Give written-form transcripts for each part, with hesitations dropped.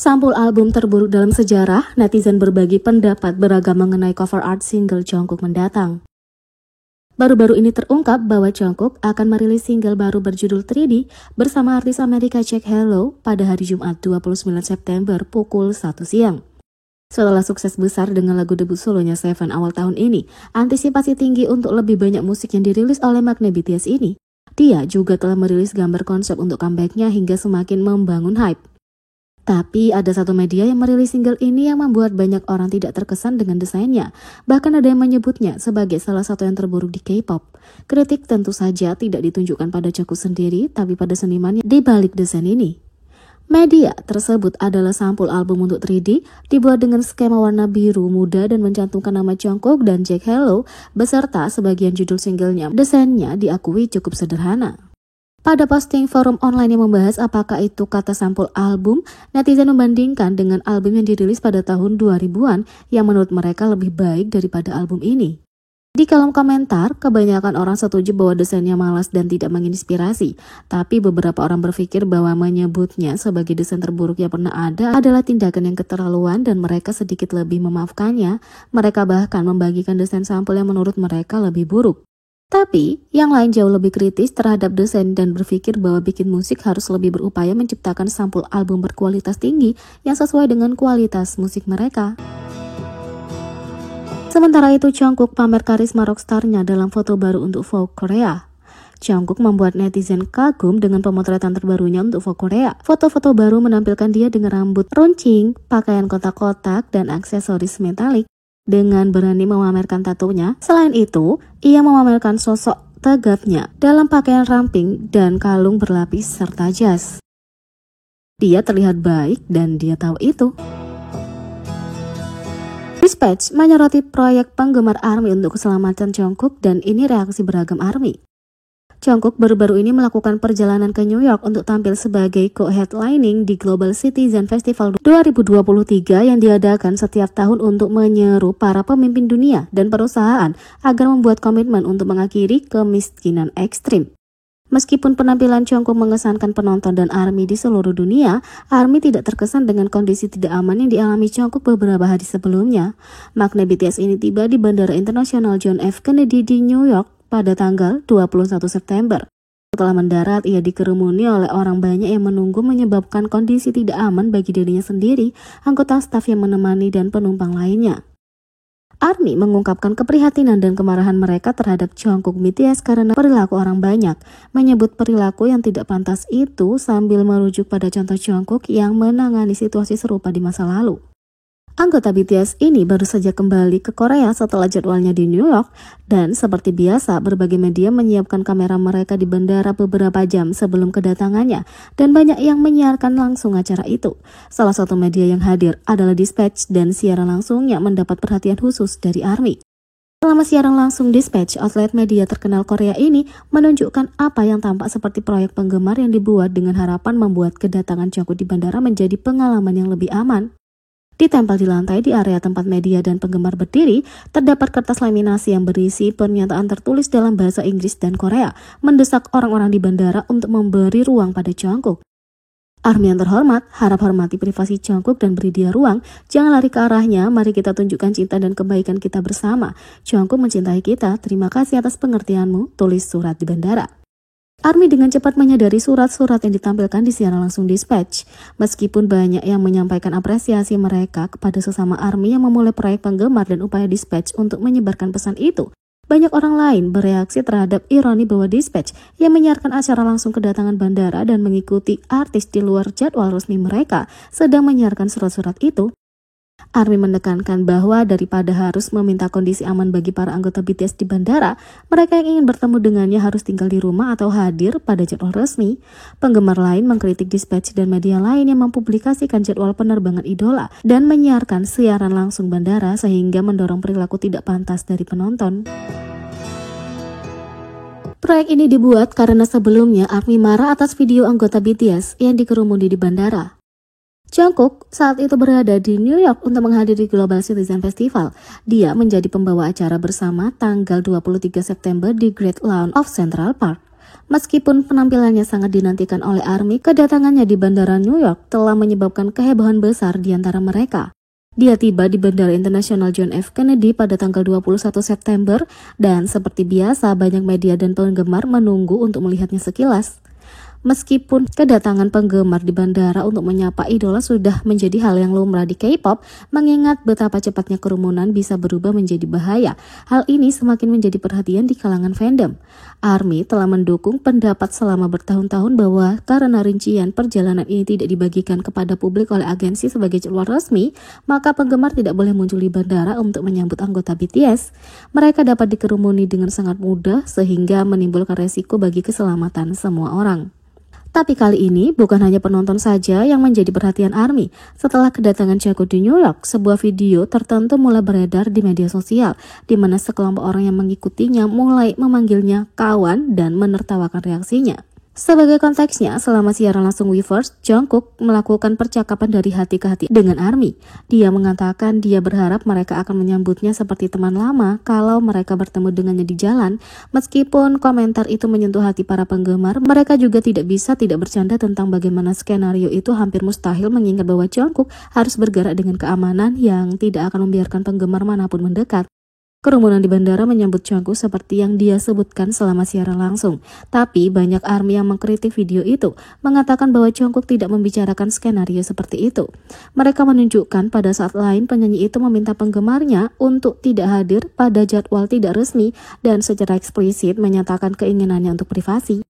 Sampul album terburuk dalam sejarah, netizen berbagi pendapat beragam mengenai cover art single Jungkook mendatang. Baru-baru ini terungkap bahwa Jungkook akan merilis single baru berjudul 3D bersama artis Amerika Jack Harlow pada hari Jumat 29 September pukul 1 siang. Setelah sukses besar dengan lagu debut solonya Seven awal tahun ini, antisipasi tinggi untuk lebih banyak musik yang dirilis oleh magnet BTS ini. Dia juga telah merilis gambar konsep untuk comebacknya hingga semakin membangun hype. Tapi ada satu media yang merilis single ini yang membuat banyak orang tidak terkesan dengan desainnya. Bahkan ada yang menyebutnya sebagai salah satu yang terburuk di K-pop. Kritik tentu saja tidak ditunjukkan pada Jungkook sendiri, tapi pada seniman di balik desain ini. Media tersebut adalah sampul album untuk 3D, dibuat dengan skema warna biru muda dan mencantumkan nama Jungkook dan Jack Harlow, beserta sebagian judul singlenya. Desainnya diakui cukup sederhana. Pada posting forum online yang membahas apakah itu kata sampul album, netizen membandingkan dengan album yang dirilis pada tahun 2000-an yang menurut mereka lebih baik daripada album ini. Di kolom komentar, kebanyakan orang setuju bahwa desainnya malas dan tidak menginspirasi, tapi beberapa orang berpikir bahwa menyebutnya sebagai desain terburuk yang pernah ada adalah tindakan yang keterlaluan dan mereka sedikit lebih memaafkannya. Mereka bahkan membagikan desain sampul yang menurut mereka lebih buruk. Tapi, yang lain jauh lebih kritis terhadap desain dan berpikir bahwa bikin musik harus lebih berupaya menciptakan sampul album berkualitas tinggi yang sesuai dengan kualitas musik mereka. Sementara itu, Jungkook pamer karisma rockstarnya dalam foto baru untuk Vogue Korea. Jungkook membuat netizen kagum dengan pemotretan terbarunya untuk Vogue Korea. Foto-foto baru menampilkan dia dengan rambut runcing, pakaian kotak-kotak, dan aksesoris metalik. Dengan berani memamerkan tatonya. Selain itu, ia memamerkan sosok tegapnya dalam pakaian ramping dan kalung berlapis serta jas. Dia terlihat baik dan dia tahu itu. Dispatch menyoroti proyek penggemar ARMY untuk keselamatan Jungkook dan ini reaksi beragam ARMY. Jungkook baru-baru ini melakukan perjalanan ke New York untuk tampil sebagai co-headlining di Global Citizen Festival 2023 yang diadakan setiap tahun untuk menyeru para pemimpin dunia dan perusahaan agar membuat komitmen untuk mengakhiri kemiskinan ekstrim. Meskipun penampilan Jungkook mengesankan penonton dan ARMY di seluruh dunia, ARMY tidak terkesan dengan kondisi tidak aman yang dialami Jungkook beberapa hari sebelumnya. Magnet BTS ini tiba di Bandara Internasional John F. Kennedy di New York pada tanggal 21 September. Setelah mendarat, ia dikerumuni oleh orang banyak yang menunggu menyebabkan kondisi tidak aman bagi dirinya sendiri, anggota staf yang menemani, dan penumpang lainnya. ARMY mengungkapkan keprihatinan dan kemarahan mereka terhadap Jungkook BTS karena perilaku orang banyak, menyebut perilaku yang tidak pantas itu sambil merujuk pada contoh Jungkook yang menangani situasi serupa di masa lalu. Anggota BTS ini baru saja kembali ke Korea setelah jadwalnya di New York dan seperti biasa berbagai media menyiapkan kamera mereka di bandara beberapa jam sebelum kedatangannya dan banyak yang menyiarkan langsung acara itu. Salah satu media yang hadir adalah Dispatch dan siaran langsungnya mendapat perhatian khusus dari ARMY. Selama siaran langsung Dispatch, outlet media terkenal Korea ini menunjukkan apa yang tampak seperti proyek penggemar yang dibuat dengan harapan membuat kedatangan Jungkook di bandara menjadi pengalaman yang lebih aman. Ditempel di lantai di area tempat media dan penggemar berdiri, terdapat kertas laminasi yang berisi pernyataan tertulis dalam bahasa Inggris dan Korea, mendesak orang-orang di bandara untuk memberi ruang pada Jungkook. ARMY yang terhormat, harap hormati privasi Jungkook dan beri dia ruang, jangan lari ke arahnya, mari kita tunjukkan cinta dan kebaikan kita bersama. Jungkook mencintai kita, terima kasih atas pengertianmu, tulis surat di bandara. ARMY dengan cepat menyadari surat-surat yang ditampilkan di siaran langsung Dispatch. Meskipun banyak yang menyampaikan apresiasi mereka kepada sesama ARMY yang memulai proyek penggemar dan upaya Dispatch untuk menyebarkan pesan itu, banyak orang lain bereaksi terhadap ironi bahwa Dispatch yang menyiarkan acara langsung kedatangan bandara dan mengikuti artis di luar jadwal resmi mereka sedang menyiarkan surat-surat itu. ARMY menekankan bahwa daripada harus meminta kondisi aman bagi para anggota BTS di bandara, mereka yang ingin bertemu dengannya harus tinggal di rumah atau hadir pada jadwal resmi. Penggemar lain mengkritik Dispatch dan media lain yang mempublikasikan jadwal penerbangan idola dan menyiarkan siaran langsung bandara sehingga mendorong perilaku tidak pantas dari penonton. Proyek ini dibuat karena sebelumnya ARMY marah atas video anggota BTS yang dikerumuni di bandara. Jungkook saat itu berada di New York untuk menghadiri Global Citizen Festival. Dia menjadi pembawa acara bersama tanggal 23 September di Great Lawn of Central Park. Meskipun penampilannya sangat dinantikan oleh ARMY, kedatangannya di Bandara New York telah menyebabkan kehebohan besar di antara mereka. Dia tiba di Bandara Internasional John F. Kennedy pada tanggal 21 September dan seperti biasa banyak media dan penggemar menunggu untuk melihatnya sekilas. Meskipun kedatangan penggemar di bandara untuk menyapa idola sudah menjadi hal yang lumrah di K-pop, mengingat betapa cepatnya kerumunan bisa berubah menjadi bahaya. Hal ini semakin menjadi perhatian di kalangan fandom. ARMY telah mendukung pendapat selama bertahun-tahun bahwa karena rincian perjalanan ini tidak dibagikan kepada publik oleh agensi sebagai jadwal resmi, maka penggemar tidak boleh muncul di bandara untuk menyambut anggota BTS. Mereka dapat dikerumuni dengan sangat mudah sehingga menimbulkan resiko bagi keselamatan semua orang. Tapi kali ini bukan hanya penonton saja yang menjadi perhatian ARMY. Setelah kedatangan Jungkook di New York, sebuah video tertentu mulai beredar di media sosial, di mana sekelompok orang yang mengikutinya mulai memanggilnya kawan dan menertawakan reaksinya. Sebagai konteksnya, selama siaran langsung Weverse, Jungkook melakukan percakapan dari hati ke hati dengan ARMY. Dia mengatakan dia berharap mereka akan menyambutnya seperti teman lama kalau mereka bertemu dengannya di jalan. Meskipun komentar itu menyentuh hati para penggemar, mereka juga tidak bisa tidak bercanda tentang bagaimana skenario itu hampir mustahil mengingat bahwa Jungkook harus bergerak dengan keamanan yang tidak akan membiarkan penggemar manapun mendekat. Kerumunan di bandara menyambut Jungkook seperti yang dia sebutkan selama siaran langsung. Tapi banyak ARMY yang mengkritik video itu, mengatakan bahwa Jungkook tidak membicarakan skenario seperti itu. Mereka menunjukkan pada saat lain penyanyi itu meminta penggemarnya untuk tidak hadir pada jadwal tidak resmi dan secara eksplisit menyatakan keinginannya untuk privasi.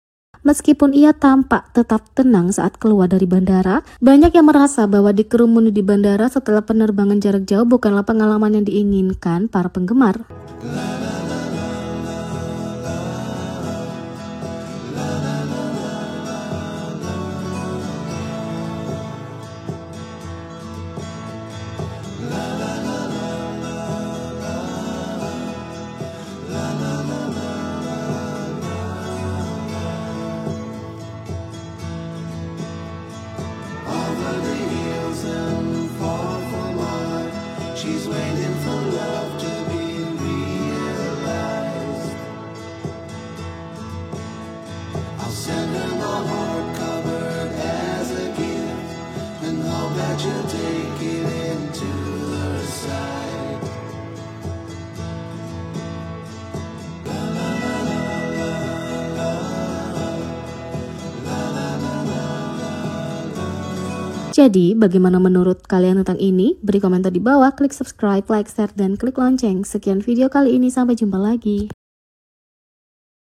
Meskipun ia tampak tetap tenang saat keluar dari bandara, banyak yang merasa bahwa dikerumuni di bandara setelah penerbangan jarak jauh bukanlah pengalaman yang diinginkan para penggemar. She's waiting for love to be realized. I'll send her my heart covered as a gift and hope that you'll take it into her side. Jadi, bagaimana menurut kalian tentang ini? Beri komentar di bawah, klik subscribe, like, share, dan klik lonceng. Sekian video kali ini, sampai jumpa lagi.